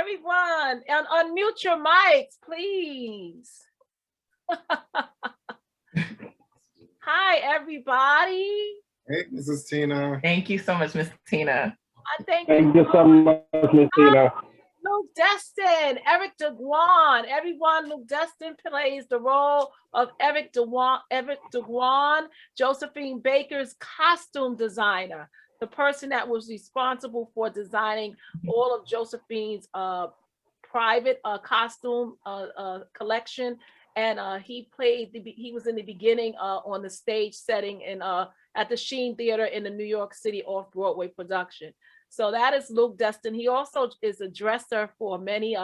Everyone, and unmute your mics, please. Hi, everybody. Hey, Mrs. Tina. Thank you so much, Miss Tina. I thank you. Thank you so much, Miss Tina. Luke Destin, Eric DeGuan. Everyone, Luke Destin plays the role of Eric DeGuan, Josephine Baker's costume designer, the person that was responsible for designing all of Josephine's private costume collection. And he was in the beginning on the stage setting in at the Sheen Theater in the New York City off-Broadway production. So that is Luke Destin. He also is a dresser for many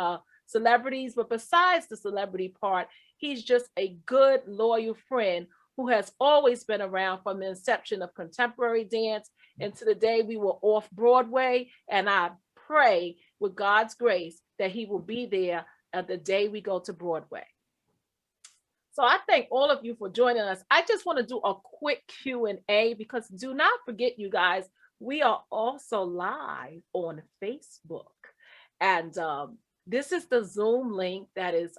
celebrities, but besides the celebrity part, he's just a good, loyal friend who has always been around from the inception of contemporary dance and to the day we were off Broadway. And I pray with God's grace that he will be there at the day we go to Broadway. So I thank all of you for joining us. I just want to do a quick Q&A because do not forget, you guys, we are also live on Facebook. And this is the Zoom link that is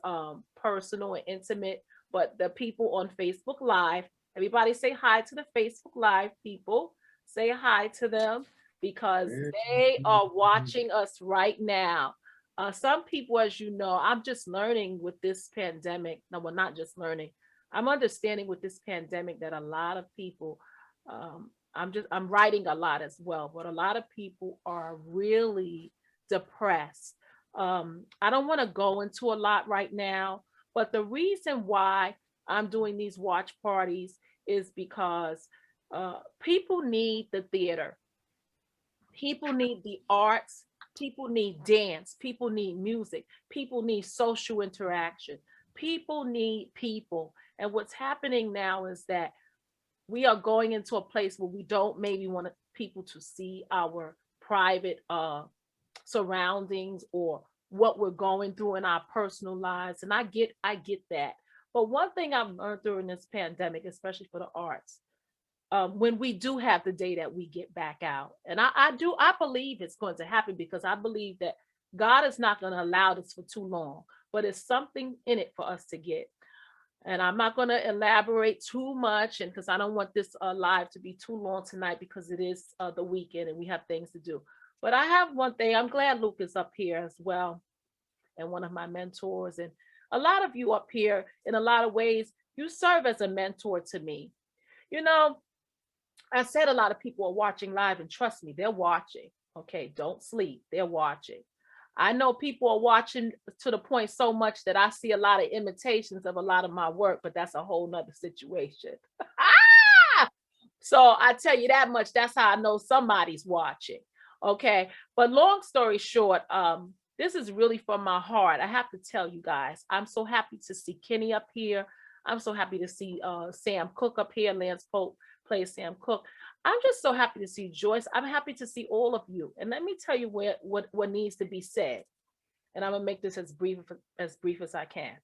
personal and intimate, but the people on Facebook Live, everybody say hi to the Facebook Live people. Say hi to them because they are watching us right now. Some people, as you know, I'm just learning with this pandemic. No, well, not just learning. I'm understanding with this pandemic that a lot of people, I'm writing a lot as well, but a lot of people are really depressed. I don't want to go into a lot right now, but the reason why I'm doing these watch parties is because people need the theater. People need the arts. People need dance. People need music. People need social interaction. People need people. And what's happening now is that we are going into a place where we don't maybe want people to see our private surroundings or what we're going through in our personal lives. And I get that. But one thing I've learned during this pandemic, especially for the arts, when we do have the day that we get back out. And I believe it's going to happen because I believe that God is not going to allow this for too long, but it's something in it for us to get. And I'm not going to elaborate too much and because I don't want this live to be too long tonight because it is the weekend and we have things to do. But I have one thing. I'm glad Luke is up here as well and one of my mentors. And a lot of you up here, in a lot of ways, you serve as a mentor to me. You know, I said a lot of people are watching live and trust me, they're watching. Okay, don't sleep. They're watching. I know people are watching to the point so much that I see a lot of imitations of a lot of my work, but that's a whole nother situation. So I tell you that much, that's how I know somebody's watching. Okay, but long story short, this is really from my heart. I have to tell you guys, I'm so happy to see Kenny up here. I'm so happy to see Sam Cooke up here. Lance Pope plays Sam Cooke. I'm just so happy to see Joyce. I'm happy to see all of you. And let me tell you what needs to be said. And I'm gonna make this as brief as I can.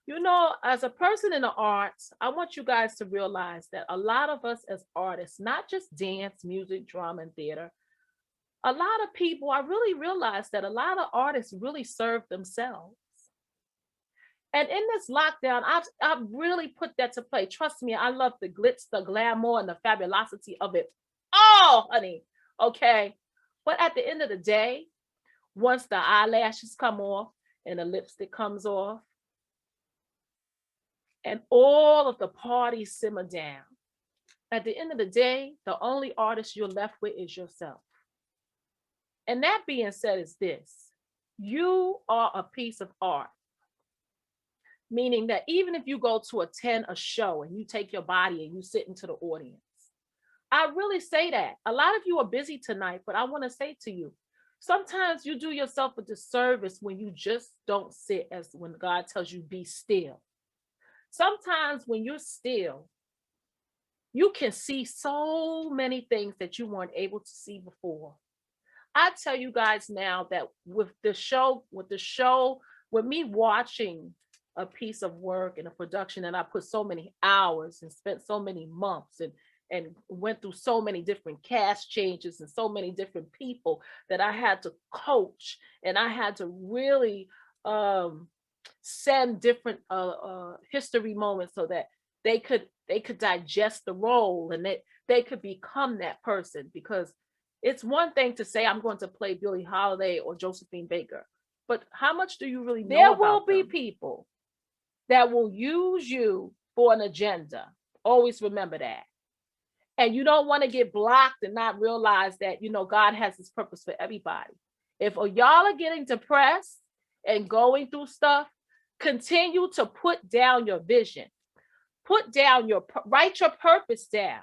You know, as a person in the arts, I want you guys to realize that a lot of us as artists, not just dance, music, drama, and theater, a lot of people, I really realized that a lot of artists really serve themselves. And in this lockdown, I've really put that to play. Trust me, I love the glitz, the glamour, and the fabulosity of it. Oh, honey, okay. But at the end of the day, once the eyelashes come off and the lipstick comes off, and all of the parties simmer down, at the end of the day, the only artist you're left with is yourself. And that being said is this: you are a piece of art. Meaning that even if you go to attend a show and you take your body and you sit into the audience, I really say that. A lot of you are busy tonight, but I want to say to you, sometimes you do yourself a disservice when you just don't sit as when God tells you be still. Sometimes when you're still, you can see so many things that you weren't able to see before. I tell you guys now that with me watching a piece of work and a production, and I put so many hours and spent so many months and went through so many different cast changes and so many different people that I had to coach, and I had to really send different history moments so that they could digest the role, and they could become that person. Because it's one thing to say I'm going to play Billie Holiday or Josephine Baker, but how much do you really know about them? There will be people that will use you for an agenda. Always remember that. And you don't want to get blocked and not realize that, you know, God has his purpose for everybody. If y'all are getting depressed and going through stuff, continue to put down your vision. Write your purpose down.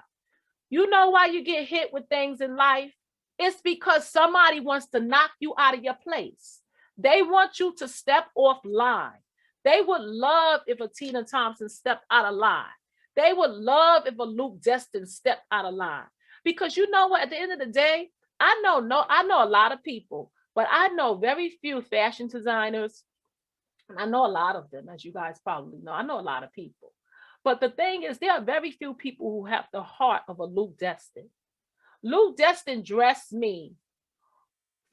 You know why you get hit with things in life? It's because somebody wants to knock you out of your place. They want you to step off line. They would love if a Tina Thompson stepped out of line. They would love if a Luke Destin stepped out of line. Because you know what, at the end of the day, I know a lot of people, but I know very few fashion designers. And I know a lot of them, as you guys probably know. I know a lot of people. But the thing is, there are very few people who have the heart of a Luke Destin. Luke Destin dressed me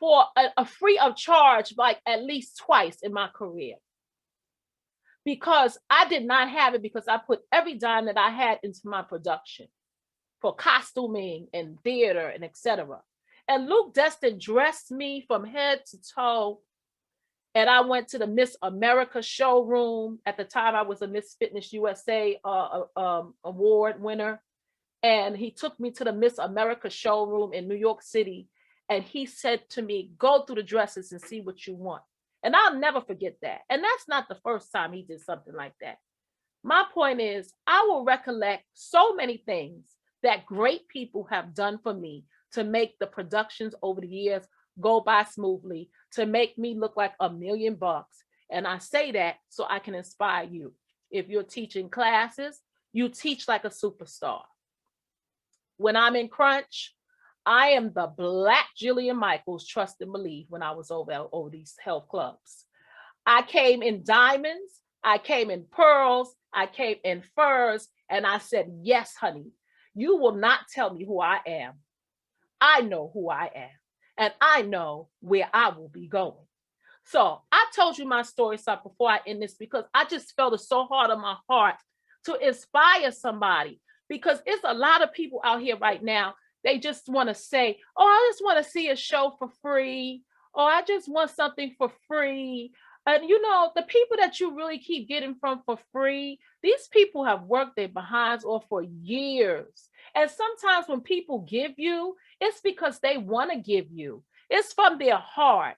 for a free of charge, like at least twice in my career. Because I did not have it, because I put every dime that I had into my production for costuming and theater and etc. And Luke Destin dressed me from head to toe. And I went to the Miss America showroom. At the time, I was a Miss Fitness USA award winner. And he took me to the Miss America showroom in New York City. And he said to me, go through the dresses and see what you want. And I'll never forget that. And that's not the first time he did something like that. My point is, I will recollect so many things that great people have done for me to make the productions over the years go by smoothly, to make me look like $1 million. And I say that so I can inspire you. If you're teaching classes, you teach like a superstar. When I'm in crunch, I am the Black Jillian Michaels, trust and believe, when I was over these health clubs. I came in diamonds, I came in pearls, I came in furs, and I said, yes, honey, you will not tell me who I am. I know who I am, and I know where I will be going. So I told you my story, so before I end this, because I just felt it so hard on my heart to inspire somebody, because it's a lot of people out here right now. They just want to say, oh, I just want to see a show for free. Or I just want something for free. And you know, the people that you really keep getting from for free, these people have worked their behinds off for years. And sometimes when people give you, it's because they want to give you. It's from their heart.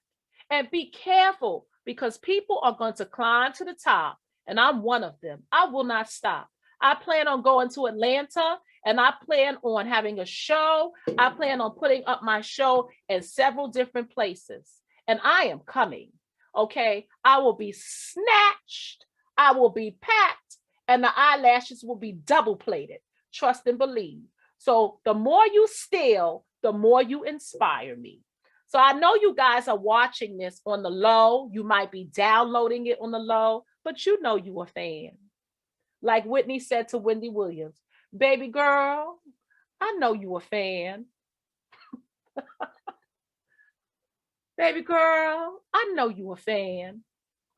And be careful, because people are going to climb to the top. And I'm one of them. I will not stop. I plan on going to Atlanta, and I plan on having a show. I plan on putting up my show in several different places. And I am coming, okay? I will be snatched. I will be packed. And the eyelashes will be double plated. Trust and believe. So the more you steal, the more you inspire me. So I know you guys are watching this on the low. You might be downloading it on the low, but you know you a fan. Like Whitney said to Wendy Williams, baby girl, I know you a fan. Baby girl, I know you a fan.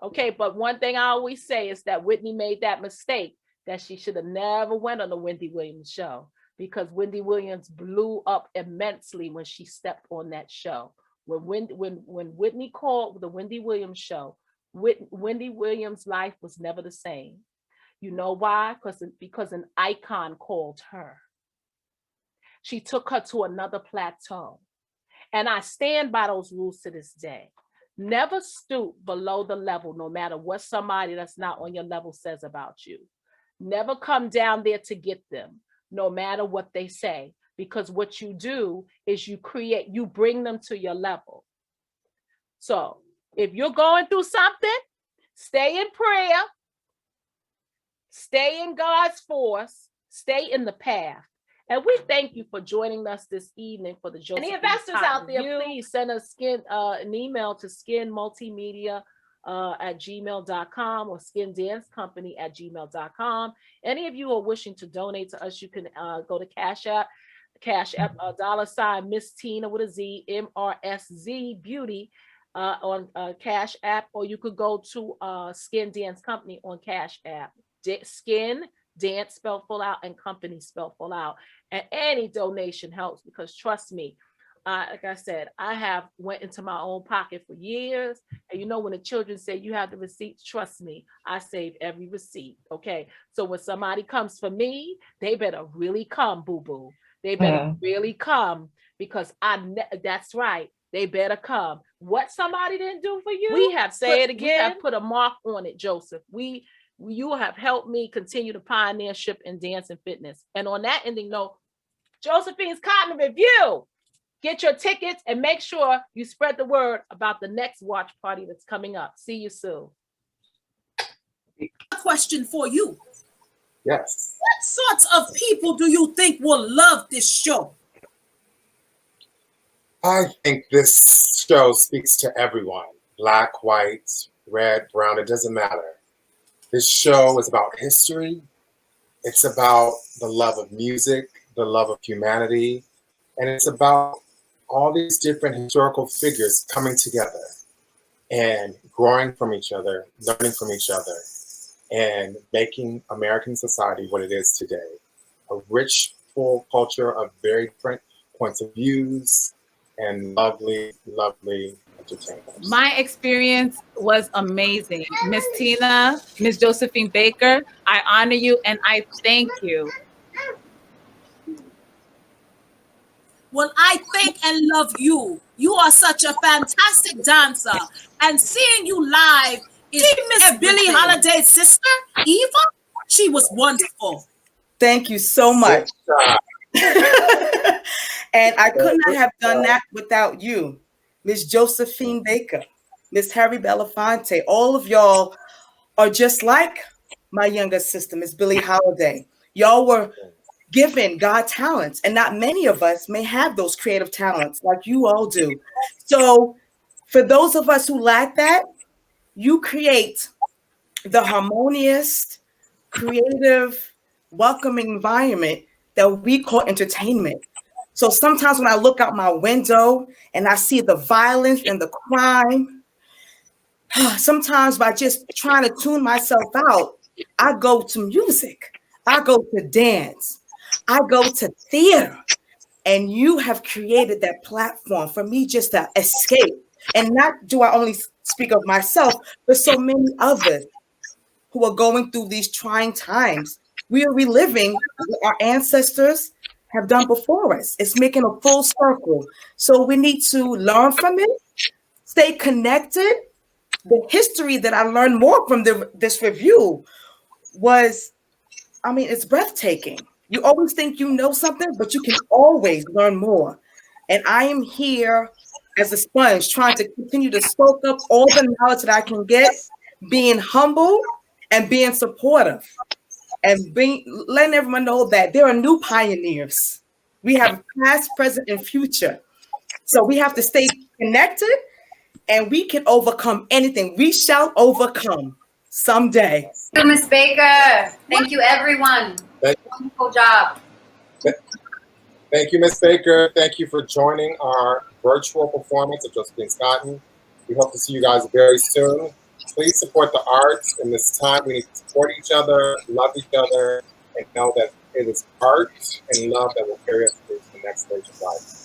Okay, but one thing I always say is that Whitney made that mistake, that she should have never went on the Wendy Williams show, because Wendy Williams blew up immensely when she stepped on that show. When Whitney called the Wendy Williams show, Wendy Williams' life was never the same. You know why? Because an icon called her. She took her to another plateau. And I stand by those rules to this day. Never stoop below the level, no matter what somebody that's not on your level says about you. Never come down there to get them, no matter what they say. Because what you do is you bring them to your level. So if you're going through something, stay in prayer. Stay in God's force, stay in the path. And we thank you for joining us this evening for the Josephine. Any investors out there, please send us an email to skinmultimedia at gmail.com or skindancecompany@gmail.com. Any of you are wishing to donate to us, you can go to Cash App, $ Miss Tina with a Z, MRSZ Beauty on Cash App, or you could go to Skin Dance Company on Cash App. Skin Dance spelled full out and company spelled full out. And any donation helps, because trust me, like I said, I have went into my own pocket for years. And you know, when the children say you have the receipts, trust me, I save every receipt. Okay. So when somebody comes for me, they better really come, boo-boo. They better really come, because that's right. They better come. What somebody didn't do for you, we have put a mark on it, Joseph. You have helped me continue the pioneership in dance and fitness. And on that ending note, Josephine's Cotton Review. Get your tickets and make sure you spread the word about the next watch party that's coming up. See you soon. A question for you. Yes. What sorts of people do you think will love this show? I think this show speaks to everyone. Black, white, red, brown, it doesn't matter. This show is about history. It's about the love of music, the love of humanity, and it's about all these different historical figures coming together and growing from each other, learning from each other, and making American society what it is today. A rich, full culture of very different points of views and lovely, lovely entertainment. My experience was amazing. Miss Tina, Miss Josephine Baker, I honor you and I thank you. Well, I thank and love you. You are such a fantastic dancer. And seeing you live is Miss Billie Holiday's sister, Eva. She was wonderful. Thank you so much. And I could not have done that without you, Miss Josephine Baker, Miss Harry Belafonte. All of y'all are just like my younger sister, Miss Billie Holiday. Y'all were given God talents, and not many of us may have those creative talents like you all do. So for those of us who lack that, you create the harmonious, creative, welcoming environment that we call entertainment. So sometimes when I look out my window and I see the violence and the crime, sometimes by just trying to tune myself out, I go to music, I go to dance, I go to theater, and you have created that platform for me just to escape. And not do I only speak of myself, but so many others who are going through these trying times. We are reliving what our ancestors have done before us. It's making a full circle. So we need to learn from it, stay connected. The history that I learned more from this review was, it's breathtaking. You always think you know something, but you can always learn more. And I am here as a sponge, trying to continue to soak up all the knowledge that I can get, being humble and being supportive, and letting everyone know that there are new pioneers. We have past, present, and future. So we have to stay connected, and we can overcome anything. We shall overcome someday. Thank you, Ms. Baker. Thank you, everyone. Wonderful job. Thank you, Ms. Baker. Thank you for joining our virtual performance of Josephine's Cotton. We hope to see you guys very soon. Please support the arts. In this time, we need to support each other, love each other, and know that it is art and love that will carry us through to the next stage of life.